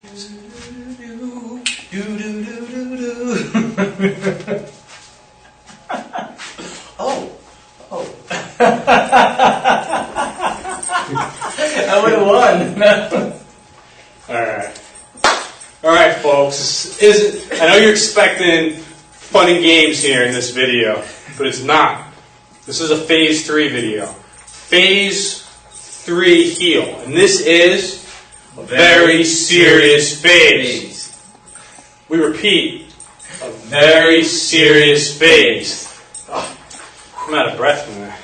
I would have won. Alright folks, I know you're expecting fun and games here in this video, but it's not. This is a Phase 3 video. Phase 3 heel. And this is a very serious phase. We repeat, a very serious phase. Oh, I'm out of breath from that.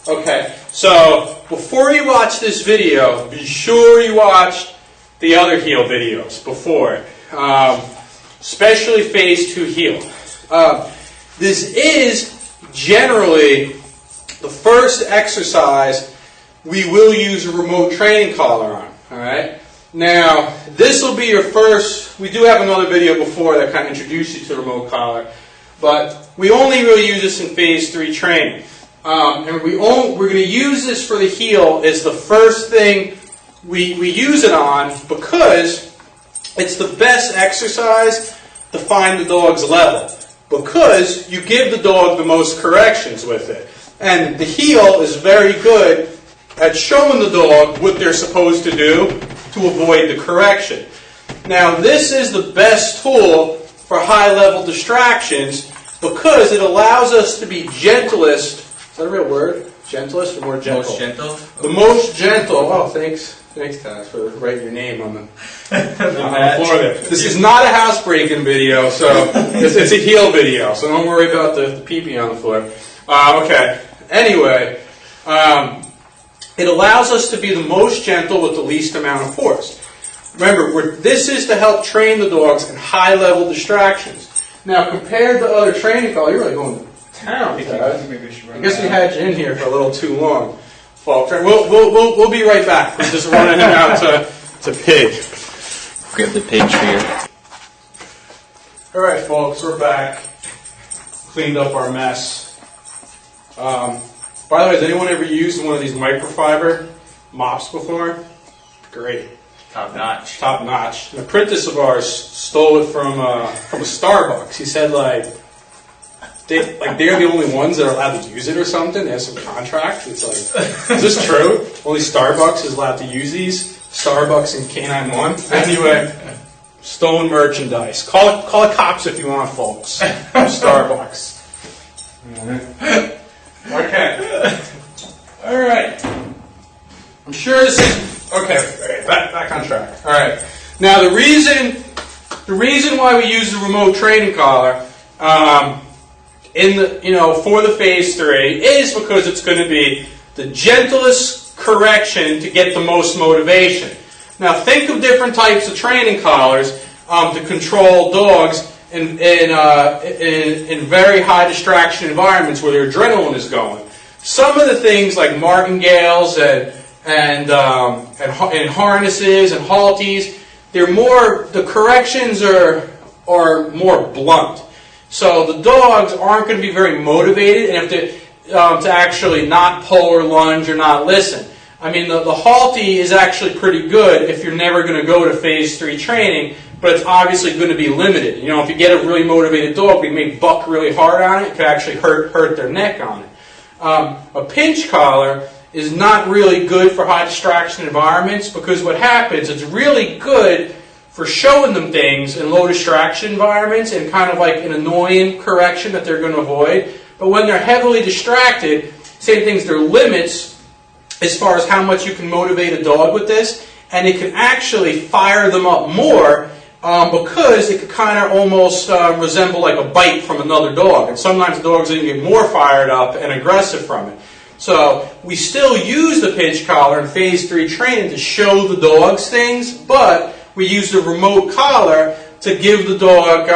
Okay, so before you watch this video, be sure you watch the other heel videos before it, especially Phase 2 heel. This is generally the first exercise we will use a remote training collar on. Alright? Now, this will be your first. We do have another video before that kind of introduced you to the remote collar, but we only really use this in Phase 3 training. And we're going to use this for the heel as the first thing we use it on, because it's the best exercise to find the dog's level, because you give the dog the most corrections with it. And the heel is very good at showing the dog what they're supposed to do to avoid the correction. Now, this is the best tool for high-level distractions because it allows us to be gentlest. Is that a real word? Gentlest or more gentle? Most gentle. The most gentle. Oh, thanks. Thanks, Taz, for writing your name on the floor there. This is not a housebreaking video, so it's a heel video, so don't worry about the pee-pee on the floor. Okay. Anyway, it allows us to be the most gentle with the least amount of force. Remember, this is to help train the dogs in high-level distractions. Now, compared to other training calls, you're really going to town, Taz. I guess we had you in here for a little too long. We'll be right back. We're just running him out to pig. Grab the page for you. All right, folks, we're back. Cleaned up our mess. By the way, has anyone ever used one of these microfiber mops before? Great. Top notch. Top notch. An apprentice of ours stole it from a Starbucks. He said, they're the only ones that are allowed to use it or something. They have some contract. It's like, is this true? Only Starbucks is allowed to use these? Starbucks and Canine 1? Anyway, stolen merchandise. Call it cops if you want, folks. From Starbucks. Okay. All right. I'm sure this is... Okay, back on track. All right. Now, the reason why we use the remote training collar... for the Phase 3 is because it's going to be the gentlest correction to get the most motivation. Now, think of different types of training collars to control dogs in very high distraction environments where their adrenaline is going. Some of the things like martingales and harnesses and halties, the corrections are more blunt. So the dogs aren't going to be very motivated and have to actually not pull or lunge or not listen. I mean, the halty is actually pretty good if you're never going to go to Phase 3 training, but it's obviously going to be limited. You know, if you get a really motivated dog, they may buck really hard on it. It could actually hurt their neck on it. A pinch collar is not really good for high distraction environments because what happens, it's really good for showing them things in low distraction environments and kind of like an annoying correction that they're going to avoid. But when they're heavily distracted, same things, there are limits as far as how much you can motivate a dog with this, and it can actually fire them up more because it could kind of almost resemble like a bite from another dog. And sometimes dogs even get more fired up and aggressive from it. So we still use the pinch collar in Phase 3 training to show the dogs things, but we use the remote collar to give the dog,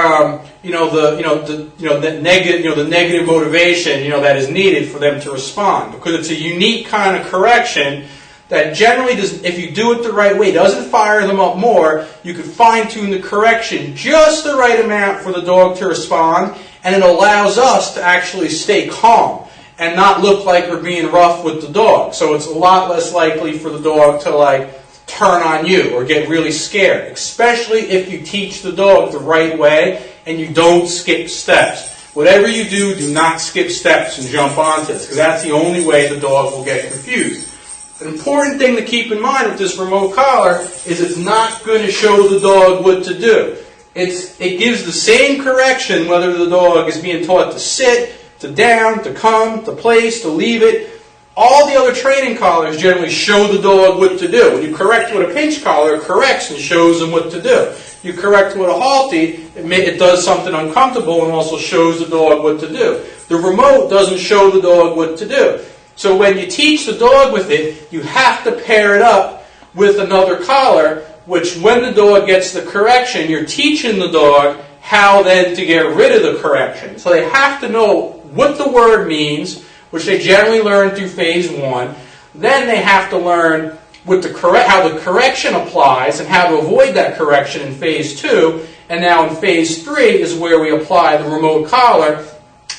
the negative motivation, that is needed for them to respond, because it's a unique kind of correction that generally does, if you do it the right way, doesn't fire them up more. You can fine tune the correction just the right amount for the dog to respond, and it allows us to actually stay calm and not look like we're being rough with the dog. So it's a lot less likely for the dog to like turn on you or get really scared, especially if you teach the dog the right way and you don't skip steps. Whatever you do, do not skip steps and jump onto this, because that's the only way the dog will get confused. An important thing to keep in mind with this remote collar is it's not going to show the dog what to do. It gives the same correction whether the dog is being taught to sit, to down, to come, to place, to leave it. All the other training collars generally show the dog what to do. When you correct with a pinch collar, it corrects and shows them what to do. You correct with a halty, it does something uncomfortable and also shows the dog what to do. The remote doesn't show the dog what to do. So when you teach the dog with it, you have to pair it up with another collar, which when the dog gets the correction, you're teaching the dog how then to get rid of the correction. So they have to know what the word means, which they generally learn through phase 1. Then they have to learn how the correction applies and how to avoid that correction in phase 2. And now in phase 3 is where we apply the remote collar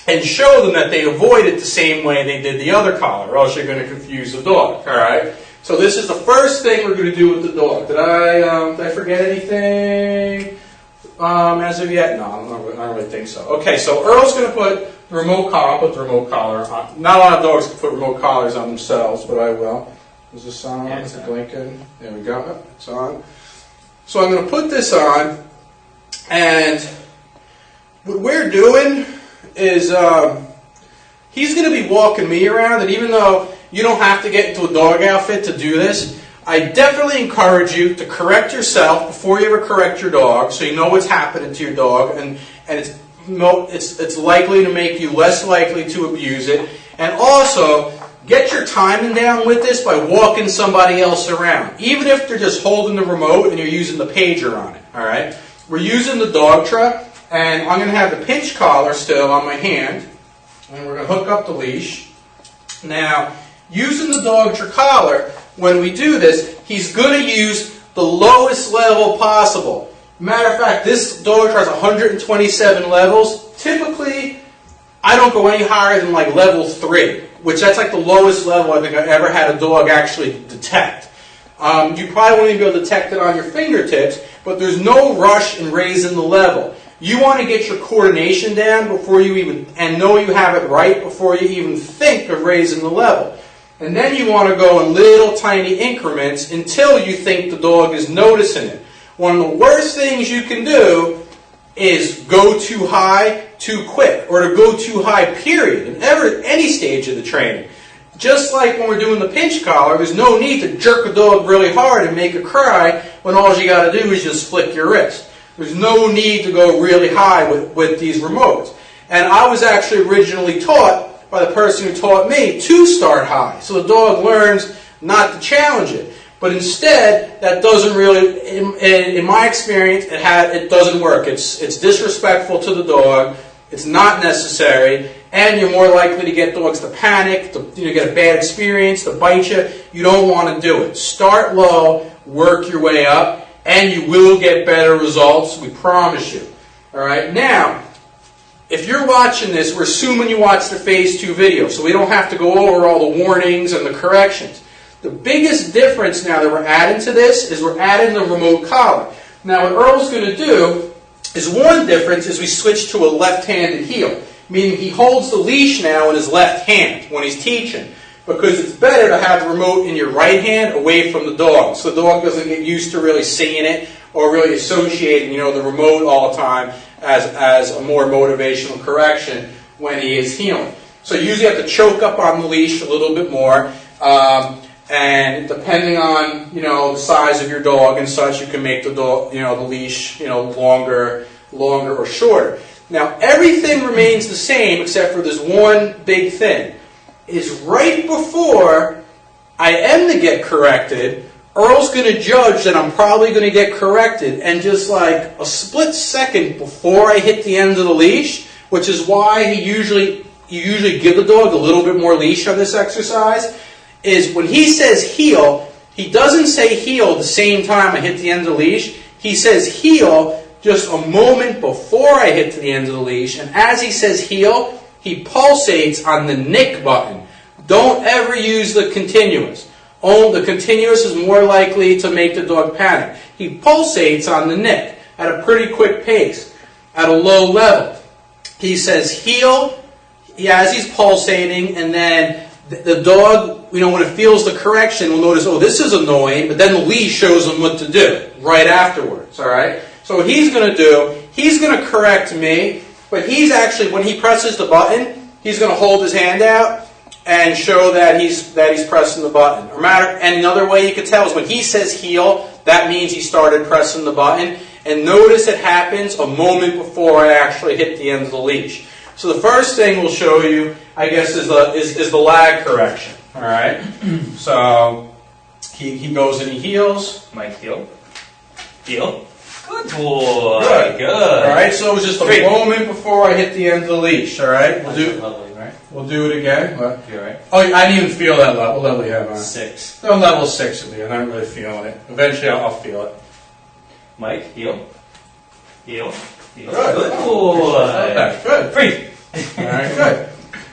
and show them that they avoid it the same way they did the other collar, or else you're going to confuse the dog. All right. So this is the first thing we're going to do with the dog. Did I forget anything as of yet? No, I don't really think so. Okay, so Earl's going to put the remote collar. I'll put the remote collar on. Not a lot of dogs can put remote collars on themselves, but I will. Is this on? Yeah, is it blinking? There we go. It's on. So I'm going to put this on, and what we're doing is he's going to be walking me around, and even though you don't have to get into a dog outfit to do this, I definitely encourage you to correct yourself before you ever correct your dog, so you know what's happening to your dog, and it's likely to make you less likely to abuse it. And also, get your timing down with this by walking somebody else around, even if they're just holding the remote and you're using the pager on it. All right, we're using the Dogtra, and I'm going to have the pinch collar still on my hand, and we're going to hook up the leash. Now, using the Dogtra collar, when we do this, he's going to use the lowest level possible. Matter of fact, this Dogtra has 127 levels. Typically, I don't go any higher than like level 3, which that's like the lowest level I think I've ever had a dog actually detect. You probably won't even be able to detect it on your fingertips, but there's no rush in raising the level. You want to get your coordination down before you even, and know you have it right before you even think of raising the level. And then you want to go in little tiny increments until you think the dog is noticing it. One of the worst things you can do is go too high too quick, or to go too high, period, in any stage of the training. Just like when we're doing the pinch collar, there's no need to jerk a dog really hard and make it cry when all you got to do is just flick your wrist. There's no need to go really high with these remotes. And I was actually originally taught by the person who taught me to start high, so the dog learns not to challenge it. But instead, that doesn't really, in my experience, it doesn't work. It's disrespectful to the dog. It's not necessary, and you're more likely to get dogs to panic, to get a bad experience, to bite you. You don't want to do it. Start low, work your way up, and you will get better results. We promise you. All right. Now, if you're watching this, we're assuming you watched the Phase 2 video, so we don't have to go over all the warnings and the corrections. The biggest difference now that we're adding to this is we're adding the remote collar. Now, what Earl's going to do is one difference is we switch to a left-handed heel, meaning he holds the leash now in his left hand when he's teaching, because it's better to have the remote in your right hand away from the dog, so the dog doesn't get used to really seeing it or really associating, the remote all the time as a more motivational correction when he is healing. So you usually have to choke up on the leash a little bit more. And depending on the size of your dog and such, you can make the dog the leash longer or shorter. Now everything remains the same except for this one big thing. Is right before I am to get corrected, Earl's going to judge that I'm probably going to get corrected, and just like a split second before I hit the end of the leash, which is why you usually give the dog a little bit more leash on this exercise. Is when he says heel, he doesn't say heel the same time I hit the end of the leash. He says heel just a moment before I hit to the end of the leash. And as he says heel, he pulsates on the nick button. Don't ever use the continuous. The continuous is more likely to make the dog panic. He pulsates on the nick at a pretty quick pace, at a low level. He says heel as he's pulsating, and then the dog, when it feels the correction, will notice, oh, this is annoying, but then the leash shows him what to do right afterwards, all right? So what he's going to do, he's going to correct me, but he's actually, when he presses the button, he's going to hold his hand out and show that he's pressing the button. And another way you can tell is when he says heel, that means he started pressing the button. And notice it happens a moment before I actually hit the end of the leash. So the first thing we'll show you, I guess, is the lag correction. All right. So he goes and he heels. Mike, heel. Heel. Good boy. Good. All right. So it was just a moment before I hit the end of the leash. All right. We'll do it again. What? You're right. Oh, I didn't even feel that level. What level you have on? 6. No, level 6 with me. I'm not really feeling it. Eventually, I'll feel it. Mike, heel. Heel. Heel. Good. Good boy. Okay, good. 3. All right, good.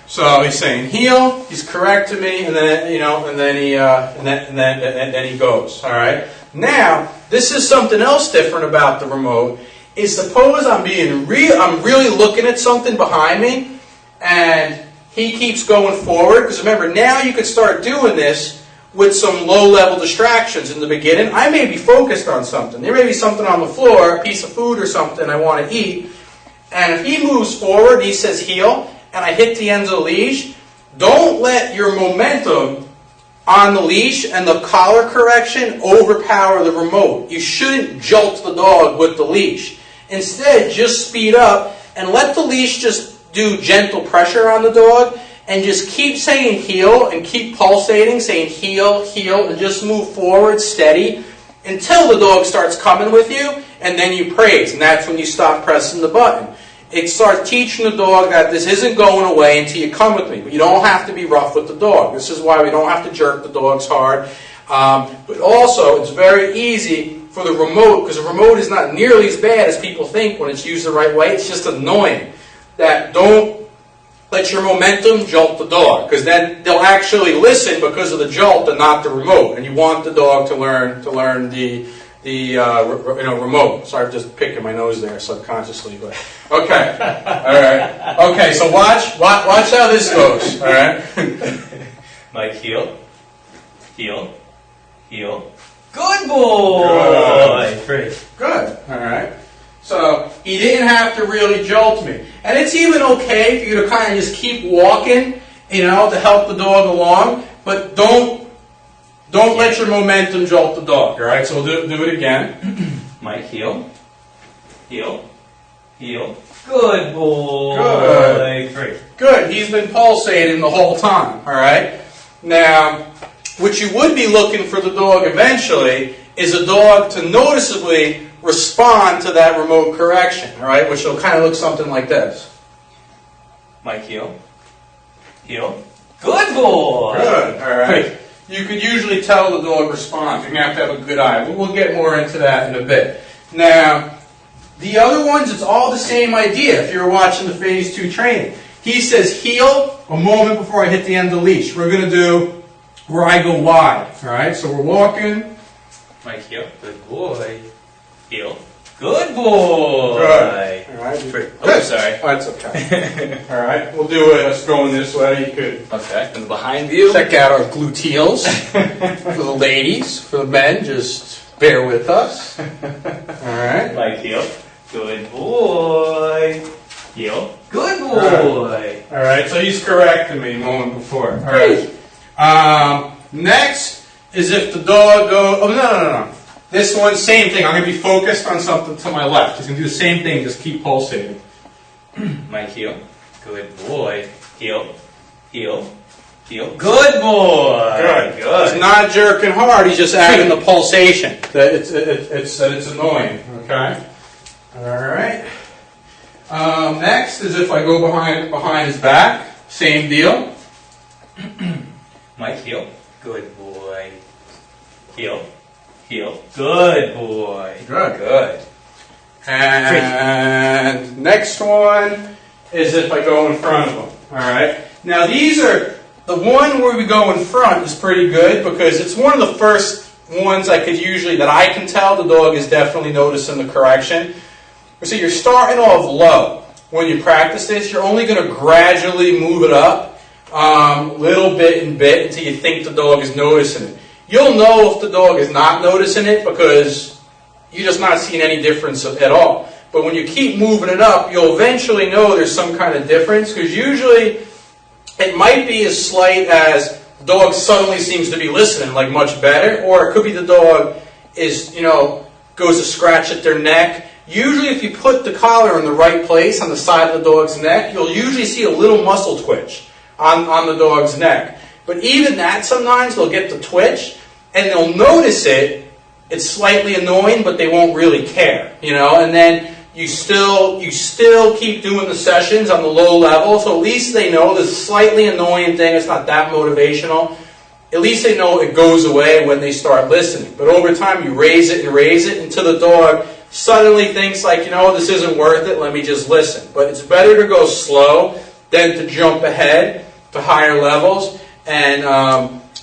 So he's saying heel. He's correcting me, and then and then he goes. All right. Now, this is something else different about the remote. Is suppose I'm really looking at something behind me, and he keeps going forward. Because remember, now you can start doing this with some low-level distractions in the beginning. I may be focused on something. There may be something on the floor, a piece of food or something I want to eat. And if he moves forward, he says heel, and I hit the end of the leash, don't let your momentum on the leash and the collar correction overpower the remote. You shouldn't jolt the dog with the leash. Instead, just speed up and let the leash just do gentle pressure on the dog, and just keep saying heel and keep pulsating, saying heel, heel, and just move forward steady until the dog starts coming with you, and then you praise, and that's when you stop pressing the button. It starts teaching the dog that this isn't going away until you come with me. But you don't have to be rough with the dog. This is why we don't have to jerk the dogs hard. But also, it's very easy for the remote, because the remote is not nearly as bad as people think when it's used the right way. It's just annoying. That don't let your momentum jolt the dog, because then they'll actually listen because of the jolt and not the remote. And you want the dog to learn the remote. Sorry, I'm just picking my nose there subconsciously, but okay, all right, okay. So watch how this goes. All right, Mike, heel, heel, heel. Good boy. Good. Good. All right. So he didn't have to really jolt me. And it's even okay for you to kind of just keep walking, to help the dog along, but don't let your momentum jolt the dog, all right? So we'll do it again. Mike, heel, heel, heel. Good boy. Good. 3. Good. He's been pulsating the whole time, all right? Now, what you would be looking for the dog eventually is a dog to noticeably respond to that remote correction, all right, which will kind of look something like this. Mike, heel, heel. Good boy. Good, all right. You could usually tell the dog responds. You're going to have a good eye. We'll get more into that in a bit. Now, the other ones, it's all the same idea if you're watching the Phase 2 training. He says heel a moment before I hit the end of the leash. We're going to do where I go wide, all right? So we're walking. Mike, heel. Good boy. Heel. Good boy. Good. All right. Oh, sorry. Oh, it's okay. All right. We'll do it. Us going this way. You could. Okay. And behind view. Check out our gluteals for the ladies. For the men, just bear with us. All right. Mike, heel. Good boy. Heel. Good boy. All right. So he's correcting me a moment before. All right. Next is if the dog goes. Oh no. This one, same thing. I'm going to be focused on something to my left. He's going to do the same thing, just keep pulsating. Mike, heel. Good boy. Heel. Heel. Heel. Good boy. Good. He's not jerking hard. He's just adding the pulsation. It's annoying. Okay. All right. Next is if I go behind his back. Same deal. Mike, heel. Good boy. Heel. Heel. Good boy. Good. And next one is if I go in front of him. All right. Now these are, the one where we go in front is pretty good because it's one of the first ones that I can tell the dog is definitely noticing the correction. So you're starting off low. When you practice this, you're only going to gradually move it up little bit and bit until you think the dog is noticing it. You'll know if the dog is not noticing it because you're just not seeing any difference at all. But when you keep moving it up, you'll eventually know there's some kind of difference because usually it might be as slight as the dog suddenly seems to be listening like much better, or it could be the dog is, goes to scratch at their neck. Usually if you put the collar in the right place on the side of the dog's neck, you'll usually see a little muscle twitch on the dog's neck. But even that sometimes they'll get the twitch and they'll notice it. It's slightly annoying, but they won't really care, and then you still keep doing the sessions on the low level, so at least they know this slightly annoying thing, it's not that motivational. At least they know it goes away when they start listening. But over time you raise it until the dog suddenly thinks like, this isn't worth it, let me just listen. But it's better to go slow than to jump ahead to higher levels and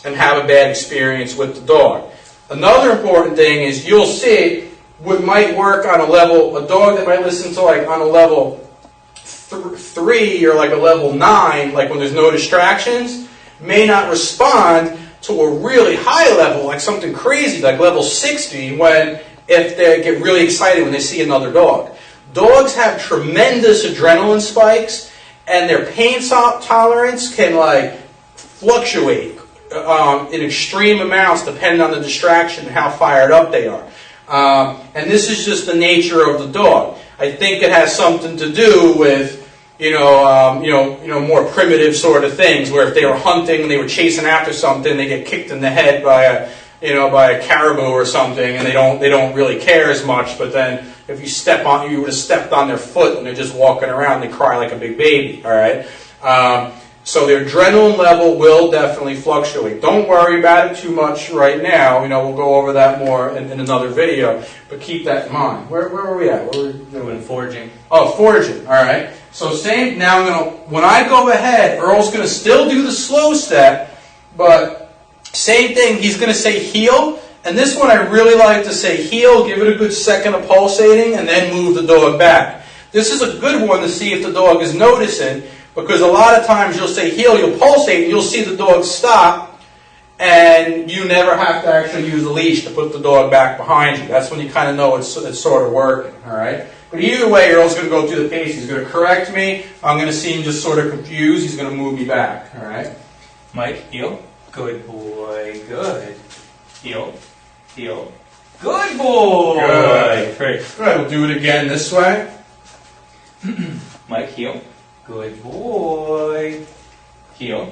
have a bad experience with the dog. Another important thing is you'll see what might work on a dog that might listen to like on a level 3 or like a level 9, like when there's no distractions, may not respond to a really high level, like something crazy, like level 60, if they get really excited when they see another dog. Dogs have tremendous adrenaline spikes, and their pain tolerance can like fluctuate in extreme amounts depending on the distraction and how fired up they are. And this is just the nature of the dog. I think it has something to do with more primitive sort of things, where if they were hunting and they were chasing after something, they get kicked in the head by a caribou or something, and they don't really care as much. But then if you would have stepped on their foot and they're just walking around, they cry like a big baby. All right. So their adrenaline level will definitely fluctuate. Don't worry about it too much right now. We'll go over that more in another video, but keep that in mind. Where were we at? What were we doing? Foraging. Oh, foraging. All right. So same. Now when I go ahead, Earl's going to still do the slow step, but same thing. He's going to say heel, and this one I really like to say heel. Give it a good second of pulsating, and then move the dog back. This is a good one to see if the dog is noticing. Because a lot of times you'll say heel, you'll pulsate, and you'll see the dog stop, and you never have to actually use the leash to put the dog back behind you. That's when you kind of know it's sort of working, all right? But either way, Earl's going to go through the pace. He's going to correct me. I'm going to see him just sort of confused. He's going to move me back, all right? Mike, heel. Good boy. Good. Heel. Heel. Good boy. Good. Great. Good. We'll do it again this way. Mike, heel. Good boy. Heel.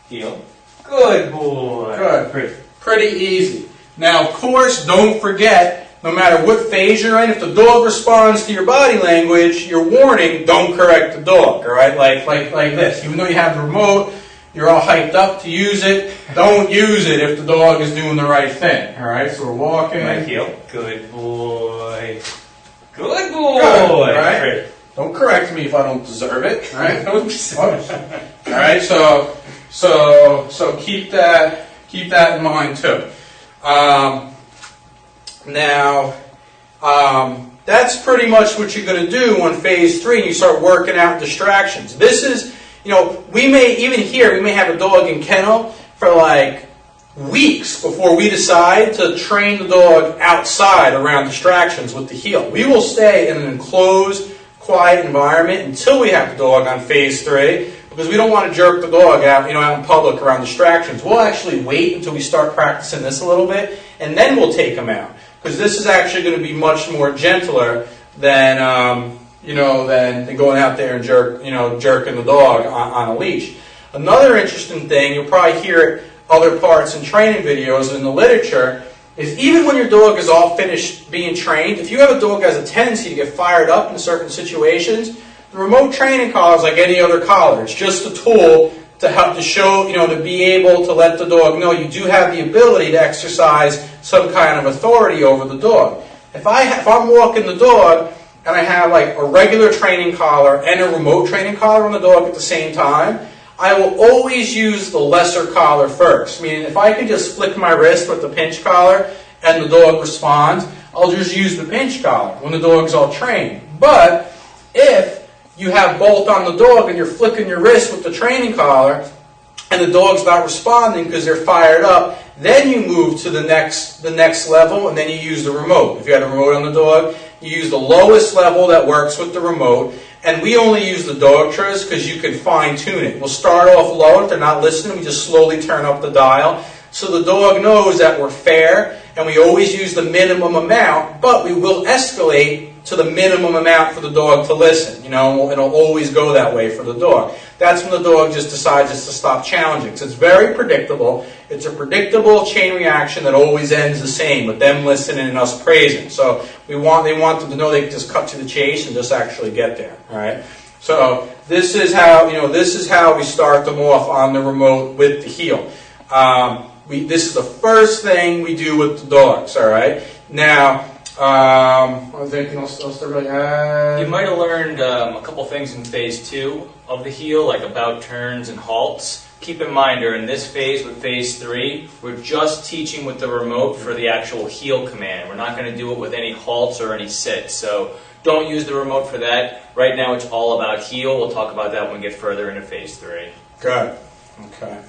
Heel. Good boy. Good. Great. Pretty easy. Now, of course, don't forget, no matter what phase you're in, if the dog responds to your body language, your warning, don't correct the dog, all right? Like this. Even though you have the remote, you're all hyped up to use it, don't use it if the dog is doing the right thing, all right? So we're walking. Mike, heel. Good boy. Good boy. Good, all right? Great. Don't correct me if I don't deserve it, all right? All right, so keep that in mind too. That's pretty much what you're going to do on phase 3, and you start working out distractions. This is, we may have a dog in kennel for like weeks before we decide to train the dog outside around distractions with the heel. We will stay in an enclosed, quiet environment until we have the dog on phase 3, because we don't want to jerk the dog out, out in public around distractions. We'll actually wait until we start practicing this a little bit, and then we'll take him out, because this is actually going to be much more gentler than than going out there and jerking the dog on a leash. Another interesting thing, you'll probably hear it other parts in training videos in the literature, is even when your dog is all finished being trained, if you have a dog that has a tendency to get fired up in certain situations, the remote training collar is like any other collar. It's just a tool to help to show, to be able to let the dog know you do have the ability to exercise some kind of authority over the dog. If I'm walking the dog and I have like a regular training collar and a remote training collar on the dog at the same time, I will always use the lesser collar first. Meaning if I can just flick my wrist with the pinch collar and the dog responds, I'll just use the pinch collar when the dog's all trained. But if you have both on the dog and you're flicking your wrist with the training collar and the dog's not responding because they're fired up, then you move to the next level and then you use the remote. If you had a remote on the dog, you use the lowest level that works with the remote. And we only use the Dogtras because you can fine tune it. We'll start off low. If they're not listening, we just slowly turn up the dial. So the dog knows that we're fair, and we always use the minimum amount, but we will escalate to the minimum amount for the dog to listen. You know, it'll always go that way for the dog. That's when the dog just decides just to stop challenging. So it's very predictable. It's a predictable chain reaction that always ends the same, with them listening and us praising. So they want them to know they can just cut to the chase and just actually get there. All right. So this is how we start them off on the remote with the heel. This is the first thing we do with the dogs. All right. Now. I think else to really add. You might have learned a couple things in phase 2 of the heel, like about turns and halts. Keep in mind, during this phase with phase 3, we're just teaching with the remote for the actual heel command. We're not going to do it with any halts or any sits. So don't use the remote for that. Right now it's all about heel. We'll talk about that when we get further into phase 3. Good. Okay.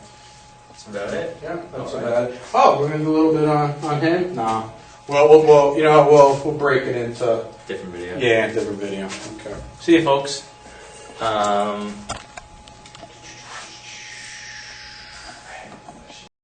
That's about it. Yeah, that's about it. Oh, we're going to do a little bit on him? No. We'll break it into Different video. different video. Okay. See you, folks.